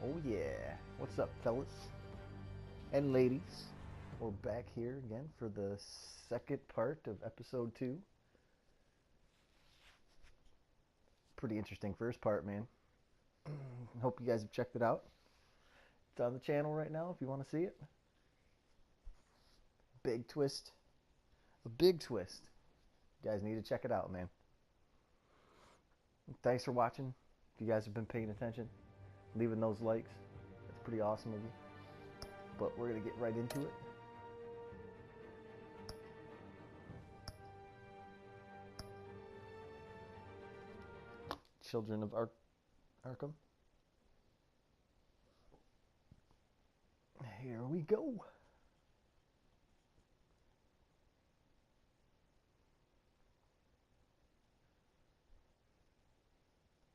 Oh yeah, what's up fellas and ladies? We're back here again for the second part of episode 2. Pretty interesting first part, man. Hope you guys have checked it out. It's on the channel right now if you want to see it. Big twist. A big twist. You guys need to check it out, man. Thanks for watching. If you guys have been paying attention, leaving those likes, that's pretty awesome of you. But we're going to get right into it. Children of Arkham. Here we go.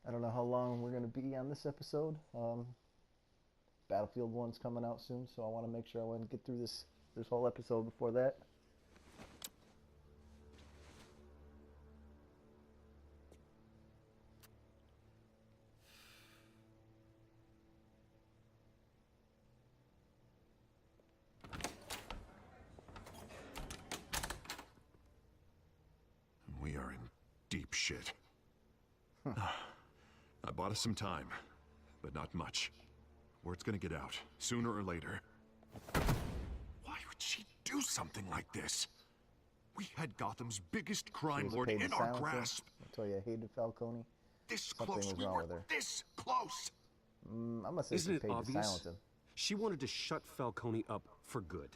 I don't know how long we're going to be on this episode. Battlefield 1's coming out soon, so I want to make sure I want to get through this whole episode before that. We are in deep shit. I bought us some time, but not much. Word's gonna get out, sooner or later. Why would she do something like this? We had Gotham's biggest crime lord in our grasp. I told you I hated Falcone. This close, we were this close. I'm gonna say Isn't she it paid to obvious? silence him. She wanted to shut Falcone up for good.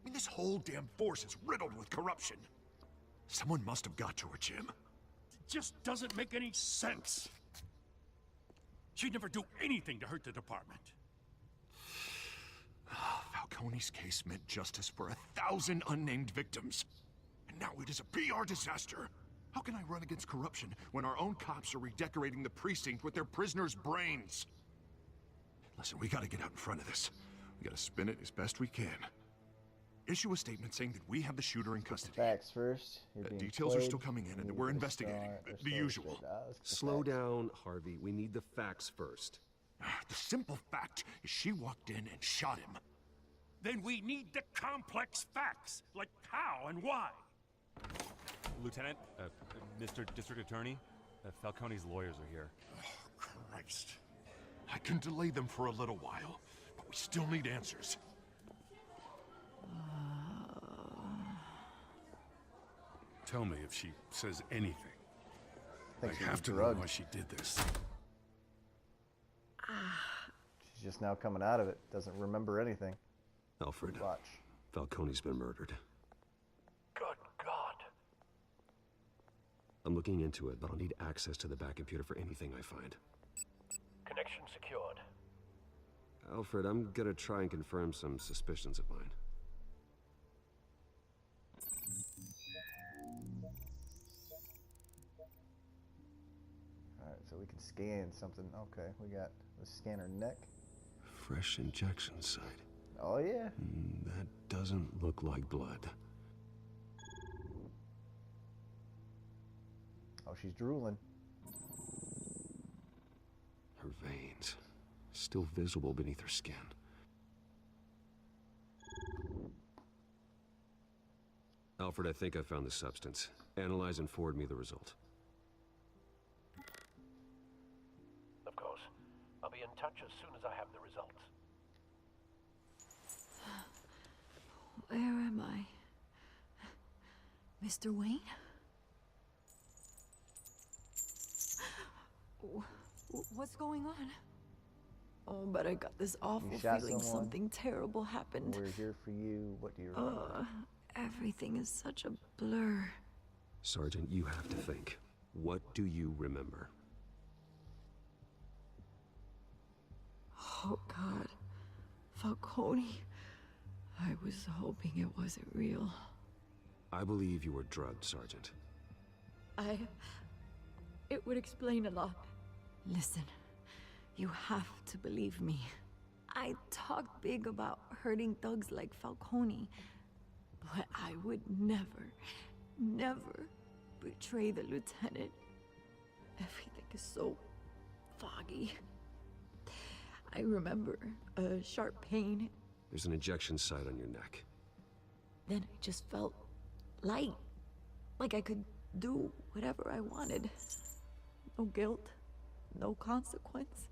I mean, this whole damn force is riddled with corruption. Someone must have got to her, Jim. It just doesn't make any sense. She'd never do anything to hurt the department. Falcone's case meant justice for 1,000 unnamed victims. And now it is a PR disaster. How can I run against corruption when our own cops are redecorating the precinct with their prisoners' brains? Listen, we gotta get out in front of this. We gotta spin it as best we can. Issue a statement saying that we have the shooter in custody. Facts first. Details are still coming in, and we're investigating. The usual. Slow down, Harvey. We need the facts first. The simple fact is she walked in and shot him. Then we need the complex facts, like how and why. Lieutenant, Mr. District Attorney, Falcone's lawyers are here. Oh, Christ. I can delay them for a little while, but we still need answers. Tell me if she says anything. I have to know why she did this. She's just now coming out of it. Doesn't remember anything. Alfred, Watch. Falcone's been murdered. Good God. I'm looking into it, but I'll need access to the back computer for anything I find. Connection secured. Alfred, I'm gonna try and confirm some suspicions of mine. Alright, so we can scan something. Okay, we got the scanner neck. Fresh injection site. Oh yeah. That doesn't look like blood. Oh, she's drooling. Her veins, still visible beneath her skin. Alfred, I think I found the substance. Analyze and forward me the result. Of course. I'll be in touch as soon as I have the results. Where am I? Mr. Wayne? What's going on? Oh, but I got this awful feeling something terrible happened. We're here for you. What do you remember? Everything is such a blur. Sergeant, you have to think. What do you remember? Oh, God. Falcone. I was hoping it wasn't real. I believe you were drugged, Sergeant. It would explain a lot. Listen, you have to believe me. I talked big about hurting thugs like Falcone, but I would never, never betray the lieutenant. Everything is so foggy. I remember a sharp pain. There's an injection site on your neck. Then I just felt light. Like I could do whatever I wanted. No guilt, no consequence.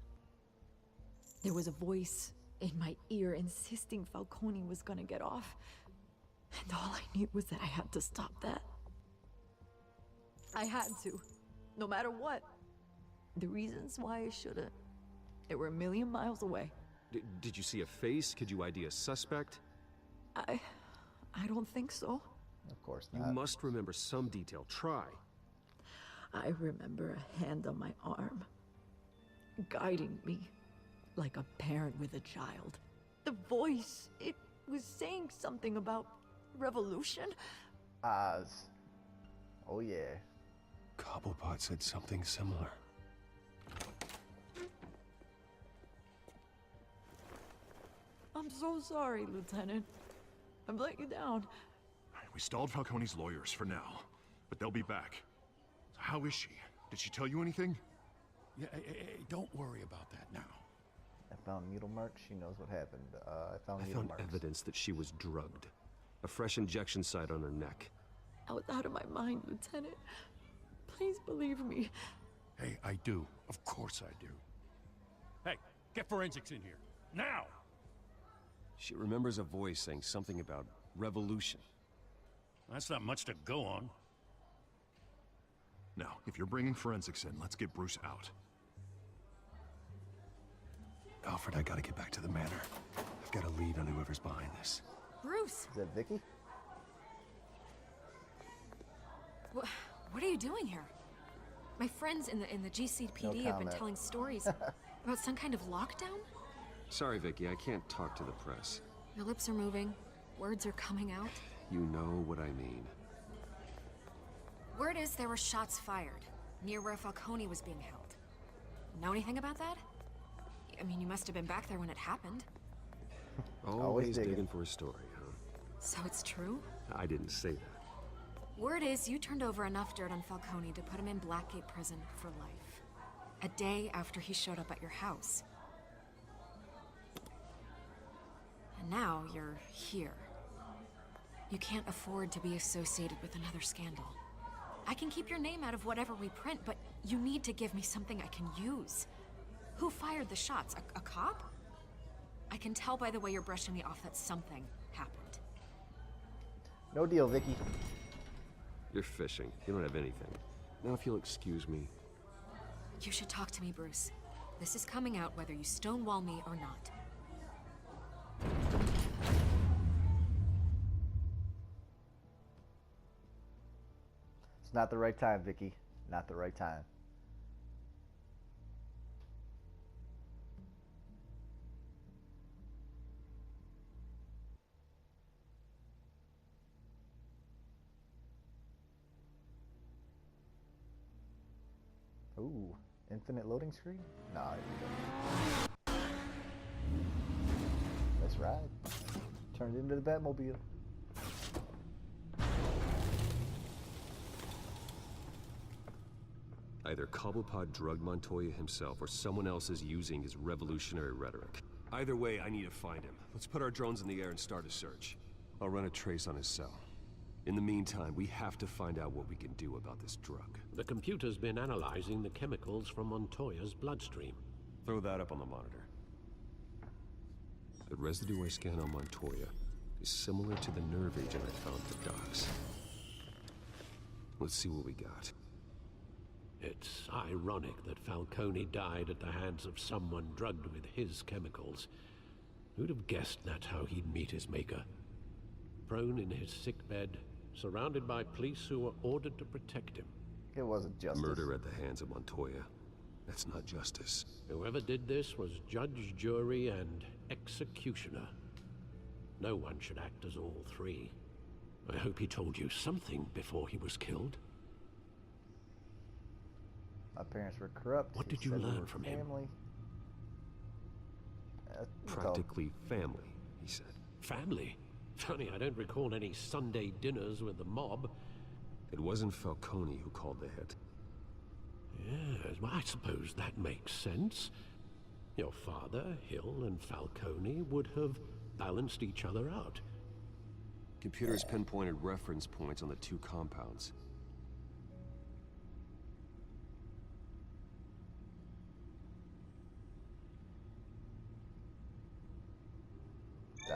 There was a voice in my ear insisting Falcone was gonna get off. And all I knew was that I had to stop that. I had to, no matter what. The reasons why I shouldn't, they were a million miles away. Did you see a face? Could you ID a suspect? I don't think so. Of course You not. must remember some detail. Try. I remember a hand on my arm, guiding me like a parent with a child. The voice, it was saying something about revolution. Oz. Oh yeah. Cobblepot said something similar. I'm so sorry, Lieutenant. I've let you down. We stalled Falcone's lawyers for now, but they'll be back. So how is she? Did she tell you anything? Yeah, hey, don't worry about that now. I found needle marks. She knows what happened. I found I needle found marks. evidence that she was drugged. A fresh injection site on her neck. I was out of my mind, Lieutenant. Please believe me. Hey, I do. Of course I do. Hey, get forensics in here. Now! She remembers a voice saying something about revolution. That's not much to go on. Now, if you're bringing forensics in, let's get Bruce out. Alfred, I gotta get back to the manor. I've got a lead on whoever's behind this. Bruce, Is that Vicky? what are you doing here? My friends in the GCPD have been comment. telling stories about some kind of lockdown. Sorry, Vicky, I can't talk to the press. Your lips are moving, words are coming out. You know what I mean. Word is there were shots fired near where Falcone was being held. Know anything about that? I mean, you must have been back there when it happened. Always digging. digging for a story, huh? So it's true? I didn't say that. Word is you turned over enough dirt on Falcone to put him in Blackgate Prison for life. A day after he showed up at your house. And now you're here. You can't afford to be associated with another scandal. I can keep your name out of whatever we print, but you need to give me something I can use. Who fired the shots? A cop? I can tell by the way you're brushing me off that something happened. No deal, Vicky. You're fishing. You don't have anything. Now, if you'll excuse me. You should talk to me, Bruce. This is coming out whether you stonewall me or not. It's not the right time, Vicky. Not the right time. Ooh, infinite loading screen? Nah, you don't. Let's ride. Turn it into the Batmobile. Either Cobblepot drugged Montoya himself or someone else is using his revolutionary rhetoric. Either way, I need to find him. Let's put our drones in the air and start a search. I'll run a trace on his cell. In the meantime, we have to find out what we can do about this drug. The computer's been analyzing the chemicals from Montoya's bloodstream. Throw that up on the monitor. The residue I scan on Montoya is similar to the nerve agent I found at the docks. Let's see what we got. It's ironic that Falcone died at the hands of someone drugged with his chemicals. Who'd have guessed that's how he'd meet his maker? Prone in his sickbed, surrounded by police who were ordered to protect him. It wasn't justice. Murder at the hands of Montoya. That's not justice. Whoever did this was judge, jury, and executioner. No one should act as all three. I hope he told you something before he was killed. My parents were corrupt. What He did you said we learn were from him? family. Practically family, he said. Family? Funny, I don't recall any Sunday dinners with the mob. It wasn't Falcone who called the hit. Yes, well, I suppose that makes sense. Your father, Hill, and Falcone would have balanced each other out. Computers pinpointed reference points on the two compounds.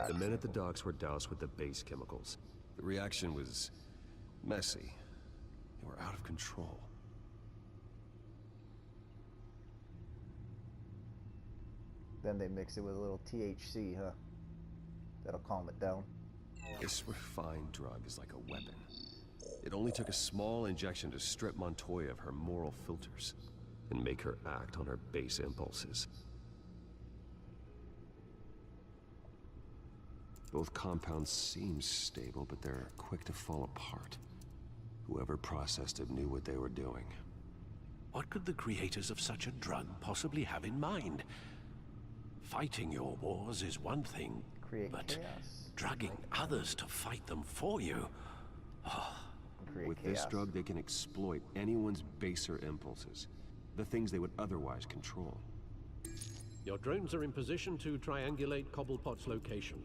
The men at the docks were doused with the base chemicals. The reaction was messy. They were out of control. Then they mix it with a little THC, huh? That'll calm it down. This refined drug is like a weapon. It only took a small injection to strip Montoya of her moral filters and make her act on her base impulses. Both compounds seem stable, but they're quick to fall apart. Whoever processed it knew what they were doing. What could the creators of such a drug possibly have in mind? Fighting your wars is one thing, but chaos. drugging others to fight them for you... With this drug, they can exploit anyone's baser impulses. The things they would otherwise control. Your drones are in position to triangulate Cobblepot's location.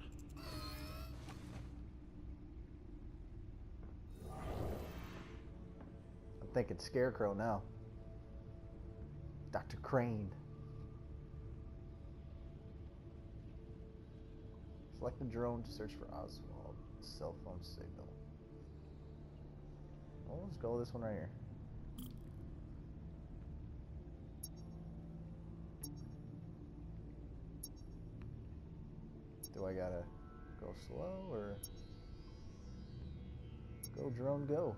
I'm thinking Scarecrow now. Dr. Crane. Select the drone to search for Oswald's cell phone signal. Well, let's go with this one right here. Do I gotta go slow or go drone go?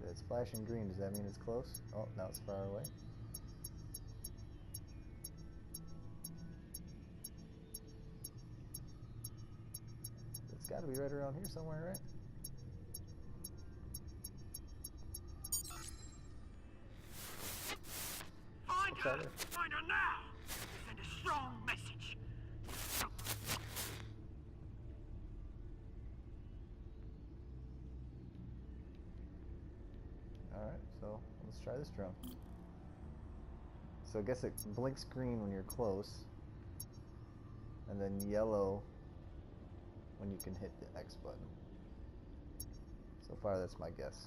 It's flashing green. Does that mean it's close? Oh, now it's far away. It's got to be right around here somewhere, right? Find her! Find her now! Send a strong message. Alright, so let's try this drone. So I guess it blinks green when you're close, and then yellow when you can hit the X button. So far, that's my guess.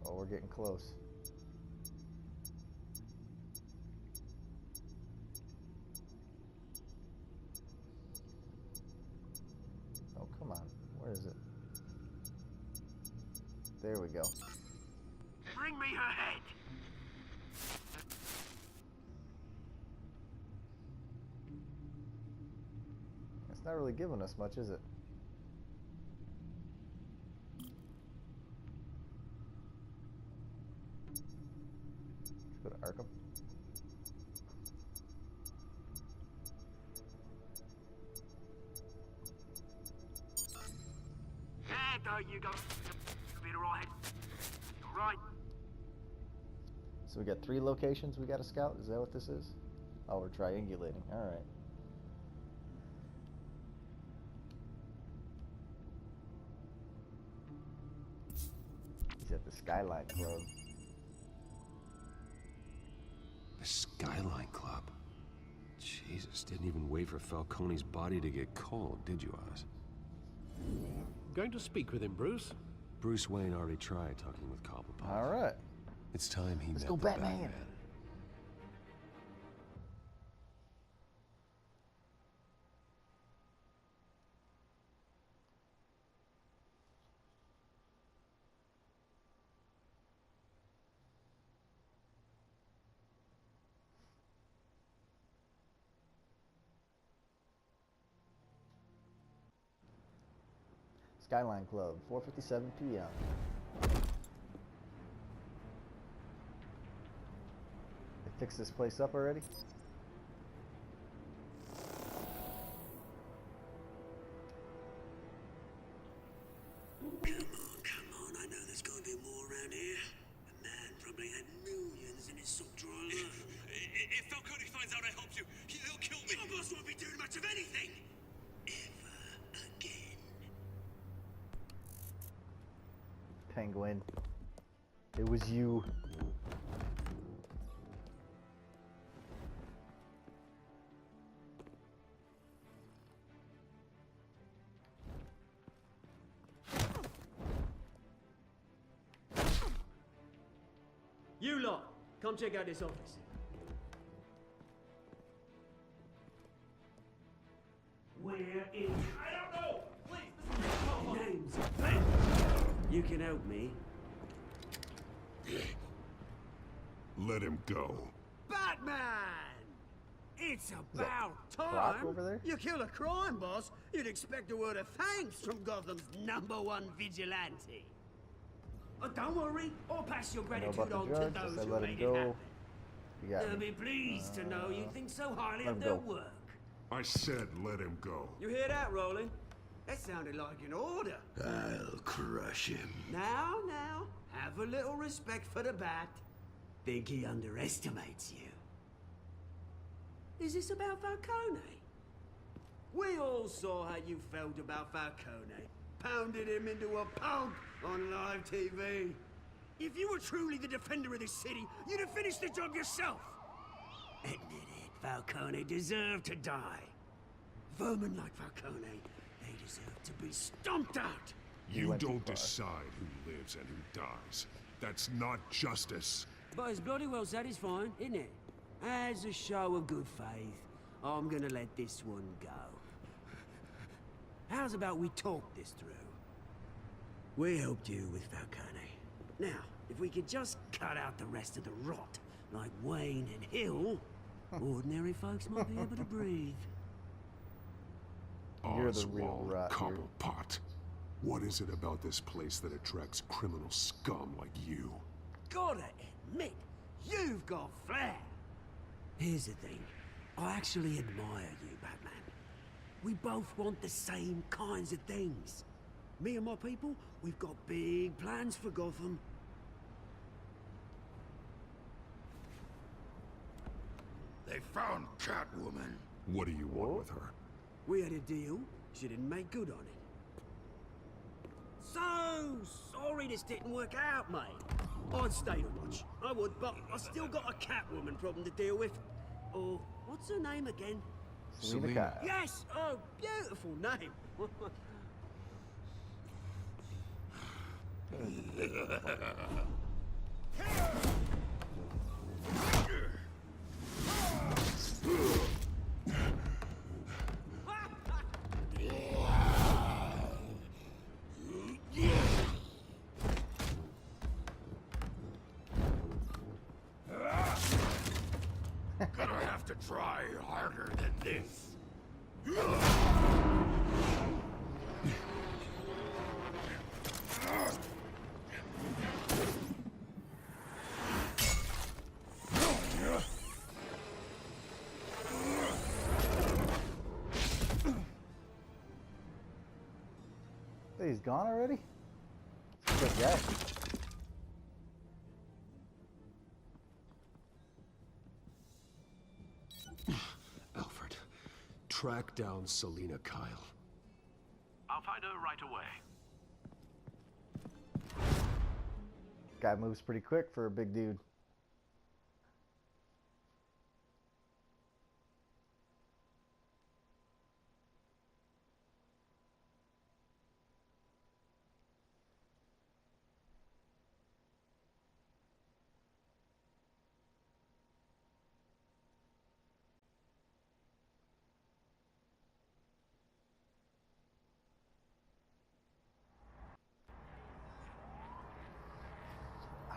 Oh, we're getting close. Oh, come on. Where is it? There we go. Bring me her head! It's not really giving us much, is it? Let's go to Arkham. There you go. Been alright. Alright. So we got 3 locations we got to scout? Is that what this is? Oh, we're triangulating. Alright. He's at the Skyline Club. The Skyline Club? Jesus, didn't even wait for Falcone's body to get cold, did you, Oz? Going to speak with him, Bruce? Bruce Wayne already tried talking with Cobblepot. Alright. It's time he Let's met go the Batman. Skyline Club, 4:57 p.m. They fixed this place up already? Come on, I know there's got to be more around here. The man probably had millions in his sock drawer alone. If Falcone finds out I helped you, he'll kill me. Your boss won't be doing much of anything! Penguin. It was you. You lot, come check out this office. Where is... I don't know! Please, name's Ben. You can help me. Let him go. Batman! It's about Brock time over there? you kill a crime boss. You'd expect a word of thanks from Gotham's #1 vigilante. Oh, don't worry, I'll pass your I know gratitude about on the to judge. I those said who let him made it go. happen. You got They'll me. be pleased to know you think so highly let of him their go. work. I said let him go. You hear that, Roland? That sounded like an order. I'll crush him. Now, have a little respect for the Bat. Think he underestimates you. Is this about Falcone? We all saw how you felt about Falcone. Pounded him into a pulp on live TV. If you were truly the defender of this city, you'd have finished the job yourself. Admit it, Falcone deserved to die. Vermin like Falcone, they deserve to be stomped out. You went too don't far. decide who lives and who dies. That's not justice. But it's bloody well satisfying, isn't it? As a show of good faith, I'm gonna let this one go. How's about we talk this through? We helped you with Falcone. Now, if we could just cut out the rest of the rot, like Wayne and Hill, ordinary folks might be able to breathe. You're the real Oswald rat here. Cobblepot. What is it about this place that attracts criminal scum like you? Gotta admit, you've got flair. Here's the thing. I actually admire you, Batman. We both want the same kinds of things. Me and my people, we've got big plans for Gotham. They found Catwoman. What do you want with her? We had a deal. She didn't make good on it. So sorry this didn't work out, mate. I'd stayed a watch. I would, but I still got a Catwoman problem to deal with. Oh, what's her name again? Selina Kyle. Yes! Oh, beautiful name. Gonna have to try harder than this. Hey, he's gone already? Good guy. Alfred, track down Selina Kyle. I'll find her right away. Guy moves pretty quick for a big dude.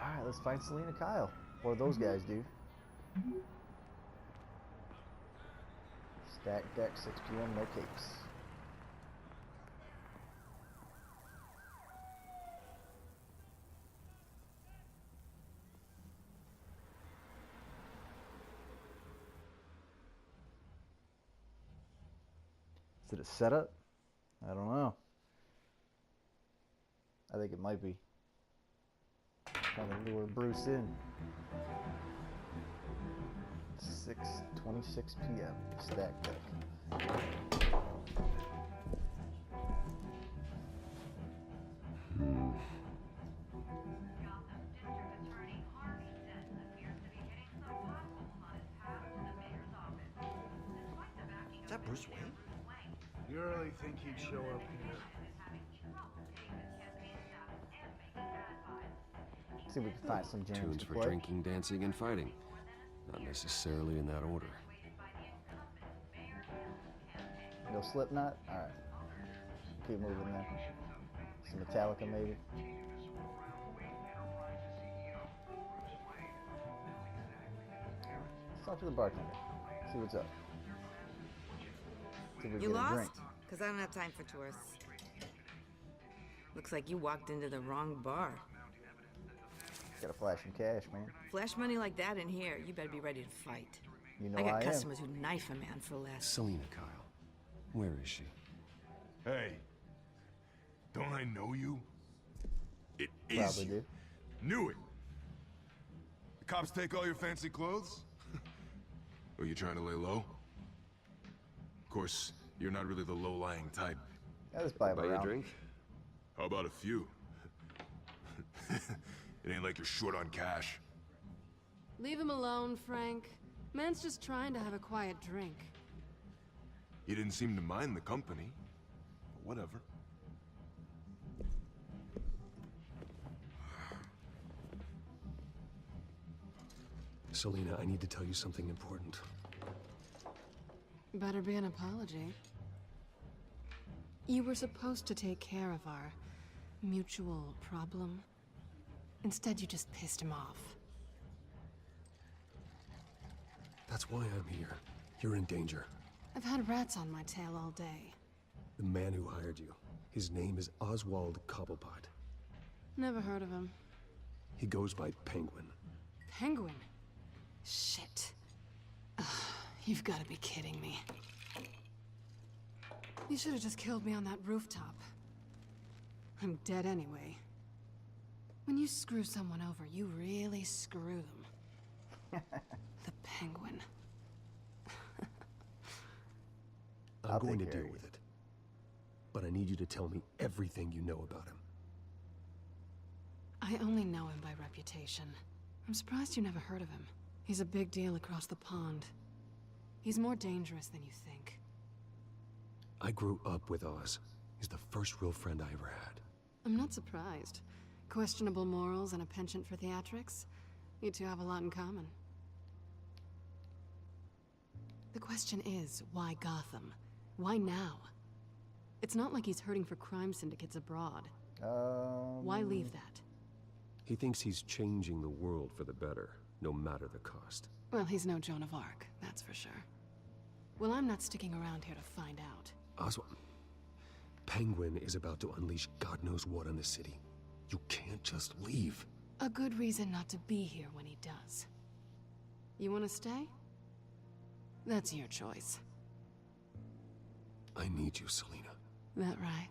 Alright, let's find Selina Kyle. Or those guys do. Stack deck, 6 p.m., no capes. Is it a setup? I don't know. I think it might be. Trying to lure Bruce in. 6:26 p.m. Stack deck. Bruce Wayne? You really think he'd show up here? See if we can find some jams Tunes to for play. drinking, dancing, and fighting. Not necessarily in that order. No Slipknot? Alright. Keep moving then. Some Metallica maybe. Let's talk to the bartender. See what's up. See if we You can get a drink. lost? Because I don't have time for tourists. Looks like you walked into the wrong bar. Gotta flash some cash, man. Flash money like that in here, you better be ready to fight. You know I got I am. customers who knife a man for less. Selena Kyle. Where is she? Hey, don't I know you? It is Probably you. do. Knew it. The cops take all your fancy clothes? Are you trying to lay low? Of course, you're not really the low-lying type. Yeah, let's buy Buy you a around. drink? How about a few? It ain't like you're short on cash. Leave him alone, Frank. Man's just trying to have a quiet drink. He didn't seem to mind the company. But whatever. Selena, I need to tell you something important. Better be an apology. You were supposed to take care of our mutual problem. Instead, you just pissed him off. That's why I'm here. You're in danger. I've had rats on my tail all day. The man who hired you. His name is Oswald Cobblepot. Never heard of him. He goes by Penguin. Penguin? Shit. Ugh, you've got to be kidding me. You should have just killed me on that rooftop. I'm dead anyway. When you screw someone over, you really screw them. The Penguin. I'm going to deal with it. But I need you to tell me everything you know about him. I only know him by reputation. I'm surprised you never heard of him. He's a big deal across the pond. He's more dangerous than you think. I grew up with Oz. He's the first real friend I ever had. I'm not surprised. Questionable morals and a penchant for theatrics. You two have a lot in common. The question is, why Gotham? Why now? It's not like he's hurting for crime syndicates abroad. Why leave that? He thinks he's changing the world for the better, no matter the cost. Well, he's no Joan of Arc, that's for sure. Well, I'm not sticking around here to find out. Oswald, Penguin is about to unleash God knows what on the city. You can't just leave. A good reason not to be here when he does. You want to stay? That's your choice. I need you, Selena. That right?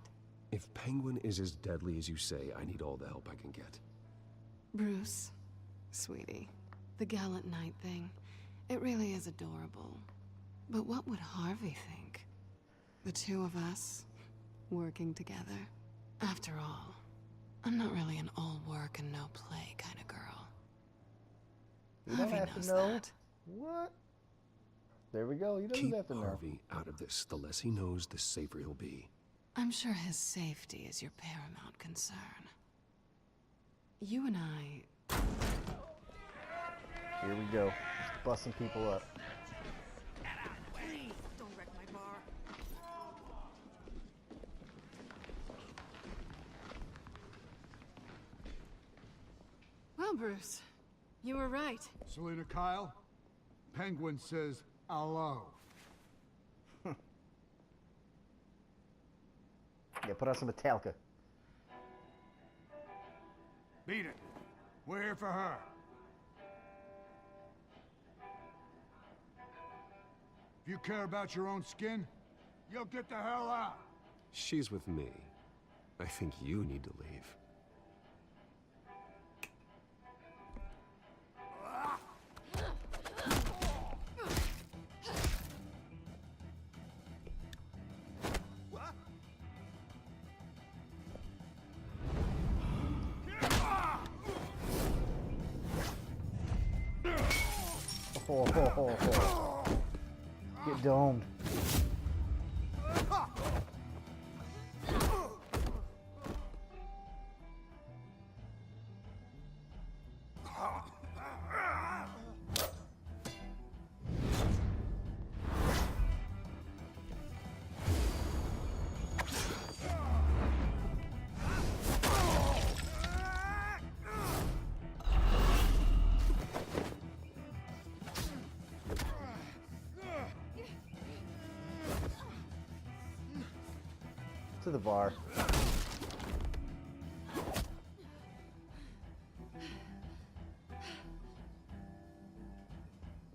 If Penguin is as deadly as you say, I need all the help I can get. Bruce, sweetie, the gallant knight thing, it really is adorable. But what would Harvey think? The two of us, working together. After all, I'm not really an all work and no play kind of girl. You don't Harvey have to knows know. that. What? There we go. You don't Keep have to know. Harvey out of this. The less he knows, the safer he'll be. I'm sure his safety is your paramount concern. You and I... Here we go. Just busting people up. Please, don't wreck my bar. Well, Bruce, you were right. Selena Kyle, Penguin says hello. Yeah, put on some Metallica. Beat it. We're here for her. If you care about your own skin, you'll get the hell out. She's with me. I think you need to leave. Get domed. to the bar.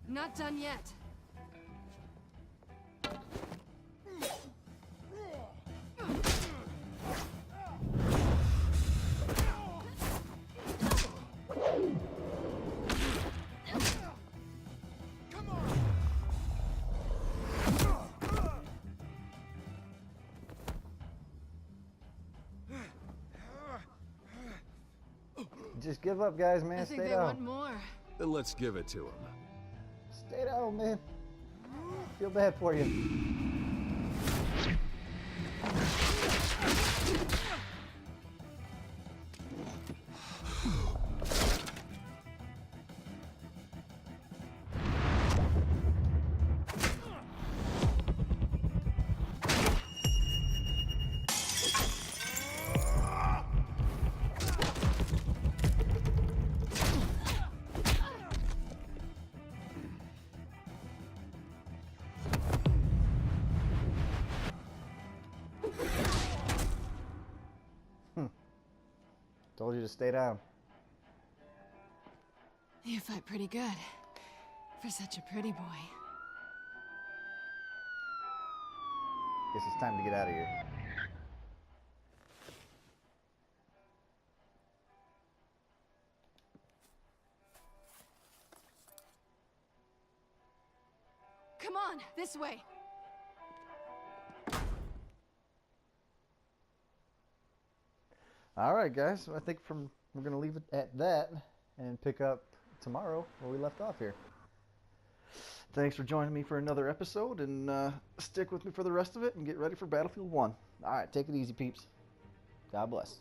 Not done yet. Just give up, guys, man. I think Stay they down. want more. Then let's give it to him. Stay down, man. Feel bad for you. Told you to stay down. You fight pretty good. For such a pretty boy. Guess it's time to get out of here. Come on, this way. All right, guys. So I think we're gonna leave it at that and pick up tomorrow where we left off here. Thanks for joining me for another episode, and stick with me for the rest of it and get ready for Battlefield 1. All right, take it easy, peeps. God bless.